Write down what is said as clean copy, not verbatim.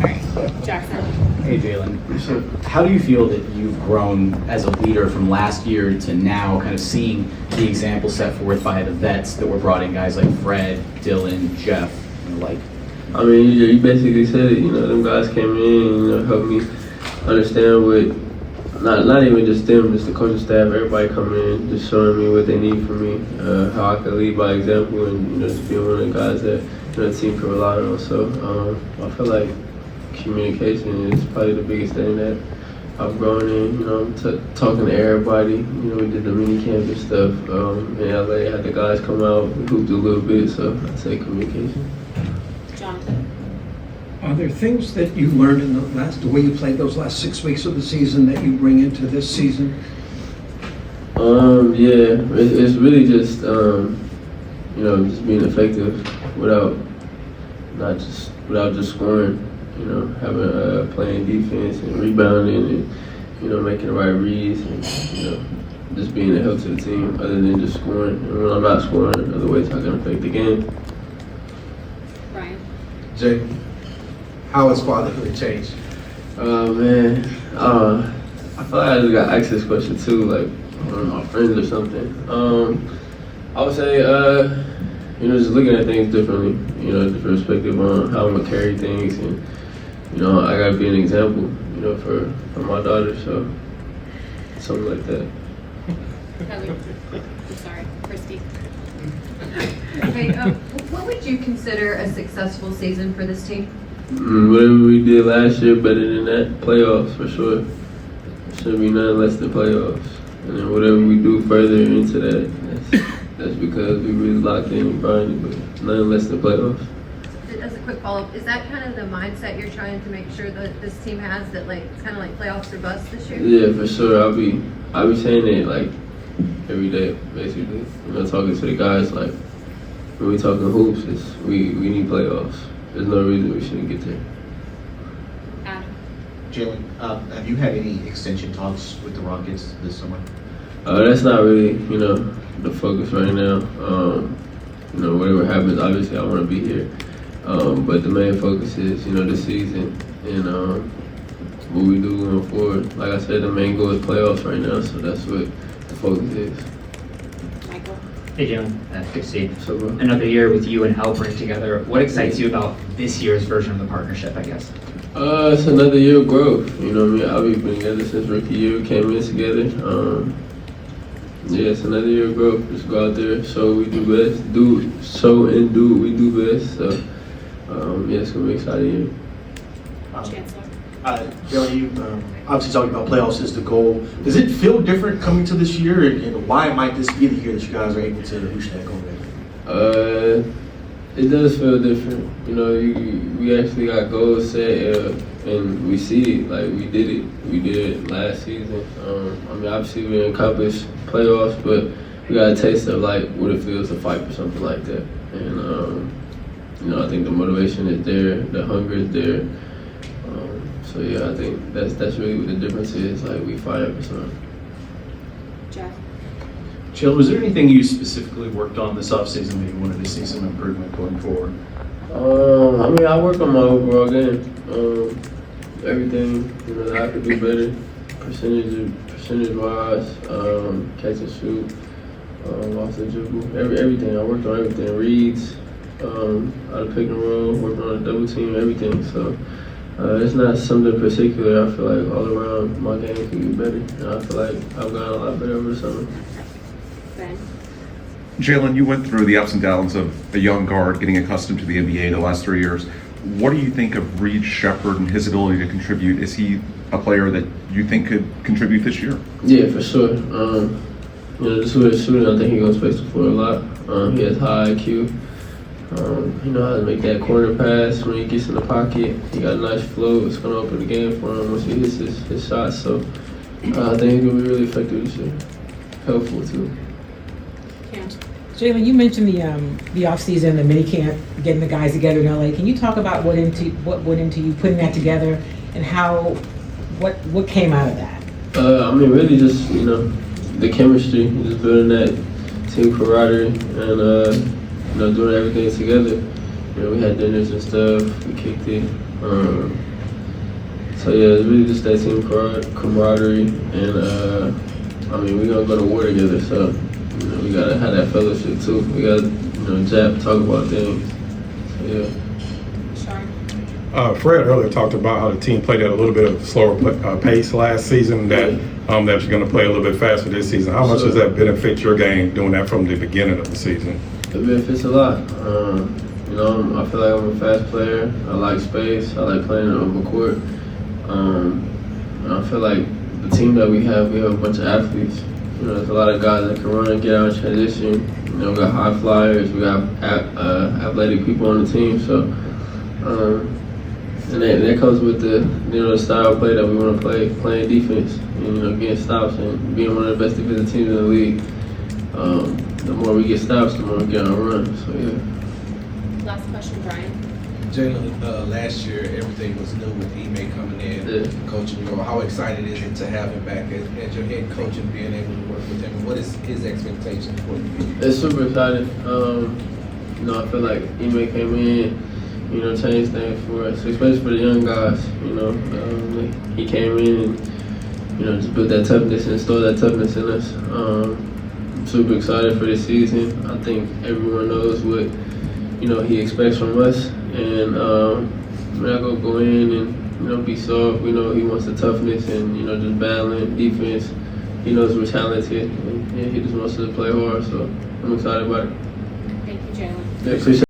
right, Jackson. Hey Jalen, so how do you feel that you've grown as a leader from last year to now, kind of seeing the example set forth by the vets that were brought in, guys like Fred, Dylan, Jeff, and the like? I mean, you basically said it. Them guys came in, helped me understand what, not even just them, just the coaching staff, everybody coming in, just showing me what they need from me, how I can lead by example, and just being one of the guys that the team can rely on. So I feel like communication is probably the biggest thing that I've grown in. Talking to everybody. We did the mini camp and stuff. In LA, had the guys come out, we hooped a little bit, so I'd say communication. Jonathan. Are there things that you learned in the way you played those last 6 weeks of the season that you bring into this season? Yeah, it's really just just being effective without just scoring. Having playing defense and rebounding and making the right reads and just being a help to the team other than just scoring. And when I'm not scoring, other ways I can affect the game. Ryan. Jay, how has fatherhood changed? Man, I feel like I just got asked this question too, like one of my friends or something. I would say, just looking at things differently, different perspective on how I'm gonna carry things, and I gotta be an example, for my daughter, so something like that. Kelly. I'm sorry, Christy. Okay, what would you consider a successful season for this team? Whatever we did last year, better than that, playoffs for sure. There shouldn't be nothing less than playoffs. And then whatever we do further into that, that's because we really locked in and grinding, but nothing less than playoffs. As a quick follow-up, is that kind of the mindset you're trying to make sure that this team has, that it's kind of like playoffs or bust this year? Yeah, for sure. I'll be saying it every day, basically. Talking to the guys when we talking hoops, we need playoffs. There's no reason we shouldn't get there. Adam. Jalen, have you had any extension talks with the Rockets this summer? That's not really, the focus right now. Whatever happens, obviously I want to be here. But the main focus is, this season and what we do going forward. Like I said, the main goal is playoffs right now, so that's what the focus is. Michael. Hey Jalen, good to see you. So, bro. Another year with you and Alperen together. What excites you about this year's version of the partnership, I guess? It's another year of growth. We've been together since rookie year. We came in together. It's another year of growth. Just go out there, show what we do best, do what we do best. So, it's gonna be exciting year. Chancellor. Jalen, you obviously talking about playoffs is the goal. Does it feel different coming to this year, and why might this be the year that you guys are able to reach that goal? It does feel different. We actually got goals set, and we see it. We did it. We did it last season. Obviously we didn't accomplish playoffs, but we got a taste of what it feels to fight for something like that. And I think the motivation is there, the hunger is there. So yeah, I think that's really what the difference is. We fight for something. Jeff. Jill, was there anything you specifically worked on this offseason that you wanted to see some improvement going forward? I work on my overall game. Everything that I could do better, percentage wise, catch and shoot, off the dribble, everything. I worked on everything. Reads, out of pick and roll, working on a double team, everything. So it's not something particular. I feel like all around my game could be better, and I feel like I've gotten a lot better over the summer. Ben. Jalen, you went through the ups and downs of a young guard getting accustomed to the NBA the last 3 years. What do you think of Reed Shepherd and his ability to contribute? Is he a player that you think could contribute this year? Yeah, for sure. Just with his shooting, I think he goes space the floor a lot. He has high IQ. He knows how to make that corner pass when he gets in the pocket. He got a nice flow. It's going to open the game for him once he hits his shots. So I think he's going to be really effective this year. Helpful too. Jalen, you mentioned the offseason, the mini camp, getting the guys together in LA. Can you talk about what went into you putting that together, and what came out of that? Really just the chemistry, just building that team camaraderie, and doing everything together. We had dinners and stuff. We kicked it. So yeah, it's really just that team camaraderie, and I mean, we're gonna go to war together. So you know, we gotta have that fellowship too. We gotta jab, talk about things. So yeah. Sean. Fred earlier talked about how the team played at a little bit of slower pace last season, that that you're going to play a little bit faster this season. How much does that benefit your game doing that from the beginning of the season? It benefits a lot. You know, I feel like I'm a fast player. I like space. I like playing on the court. And I feel like the team that we have a bunch of athletes. You know, there's a lot of guys that can run and get out in transition. You know, we got high flyers. We got athletic people on the team. So, and that comes with the style of play that we want to play, playing defense, and, getting stops and being one of the best defensive teams in the league. The more we get stops, the more we get on a run. So yeah. Last question, Brian. Jalen, last year everything was new with Ime coming in, coaching you. How excited is it to have him back as your head coach and being able to work with him? What is his expectation for you? It's super exciting. I feel like Ime came in, changed things for us, especially for the young guys. He came in and, just built that toughness and installed that toughness in us. I'm super excited for this season. I think everyone knows what, he expects from us. And we're not going to go in and, be soft. We know he wants the toughness and, just battling defense. He knows we're talented and he just wants us to play hard. So I'm excited about it. Thank you, Jalen. Yeah, appreciate it.